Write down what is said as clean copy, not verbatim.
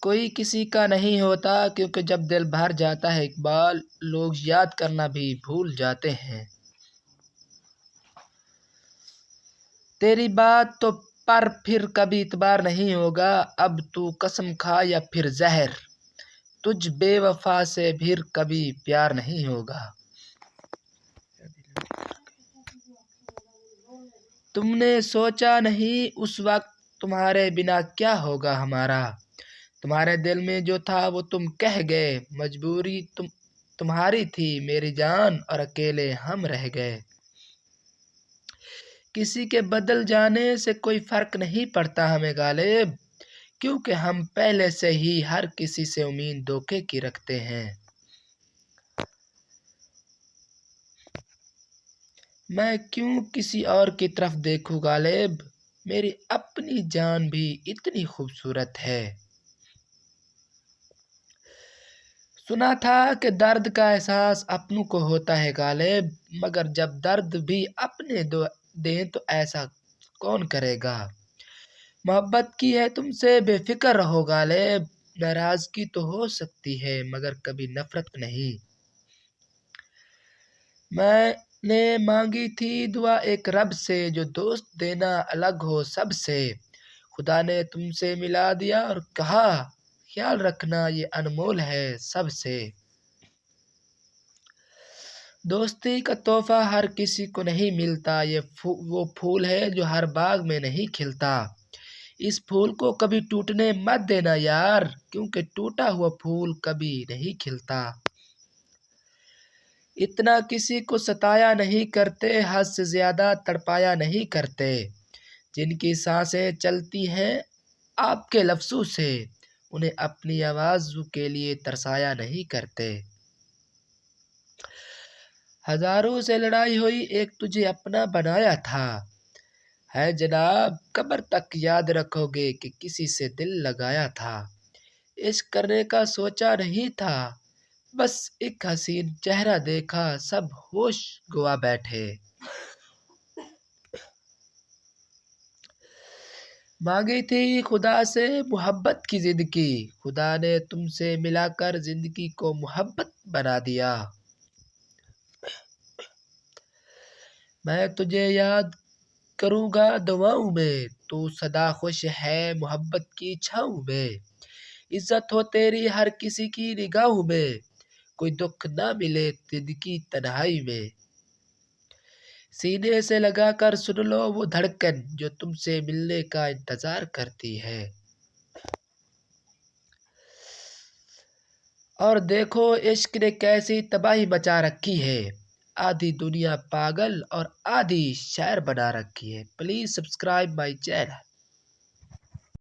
کوئی کسی کا نہیں ہوتا، کیونکہ جب دل بھر جاتا ہے اقبال، لوگ یاد کرنا بھی بھول جاتے ہیں۔ تیری بات تو پر پھر کبھی اعتبار نہیں ہوگا، اب تو قسم کھا یا پھر زہر، تجھ بے وفا سے پھر کبھی پیار نہیں ہوگا۔ تم نے سوچا نہیں اس وقت تمہارے بنا کیا ہوگا ہمارا، تمہارے دل میں جو تھا وہ تم کہہ گئے، مجبوری تمہاری تھی میری جان، اور اکیلے ہم رہ گئے۔ کسی کے بدل جانے سے کوئی فرق نہیں پڑتا ہمیں غالب، کیونکہ ہم پہلے سے ہی ہر کسی سے امید دھوکے کی رکھتے ہیں۔ میں کیوں کسی اور کی طرف دیکھوں غالب، میری اپنی جان بھی اتنی خوبصورت ہے۔ سنا تھا کہ درد کا احساس اپنوں کو ہوتا ہے غالب، مگر جب درد بھی اپنے دیں تو ایسا کون کرے گا۔ محبت کی ہے تم سے بے فکر رہو غالب، ناراضگی تو ہو سکتی ہے مگر کبھی نفرت نہیں۔ میں نے مانگی تھی دعا ایک رب سے، جو دوست دینا الگ ہو سب سے، خدا نے تم سے ملا دیا اور کہا خیال رکھنا یہ انمول ہے سب سے۔ دوستی کا تحفہ ہر کسی کو نہیں ملتا، یہ وہ پھول ہے جو ہر باغ میں نہیں کھلتا، اس پھول کو کبھی ٹوٹنے مت دینا یار، کیونکہ ٹوٹا ہوا پھول کبھی نہیں کھلتا۔ اتنا کسی کو ستایا نہیں کرتے، حد سے زیادہ تڑپایا نہیں کرتے، جن کی سانسیں چلتی ہیں آپ کے لفظوں سے، انہیں اپنی آوازوں کے لیے ترسایا نہیں کرتے۔ ہزاروں سے لڑائی ہوئی ایک تجھے اپنا بنایا تھا، ہے جناب قبر تک یاد رکھو گے کہ کسی سے دل لگایا تھا، عشق کرنے کا سوچا نہیں تھا، بس ایک حسین چہرہ دیکھا سب ہوش گوا بیٹھے۔ مانگی تھی خدا سے محبت کی زندگی، خدا نے تم سے ملا کر زندگی کو محبت بنا دیا۔ میں تجھے یاد کروں گا دعاؤں میں، تو سدا خوش ہے محبت کی چھاؤں میں، عزت ہو تیری ہر کسی کی نگاہوں میں، کوئی دکھ نہ ملے دل کی تنہائی میں۔ سینے سے لگا کر سن لو وہ دھڑکن جو تم سے ملنے کا انتظار کرتی ہے۔ اور دیکھو عشق نے کیسی تباہی مچا رکھی ہے، آدھی دنیا پاگل اور آدھی شاعر بنا رکھی ہے۔ Please subscribe my channel.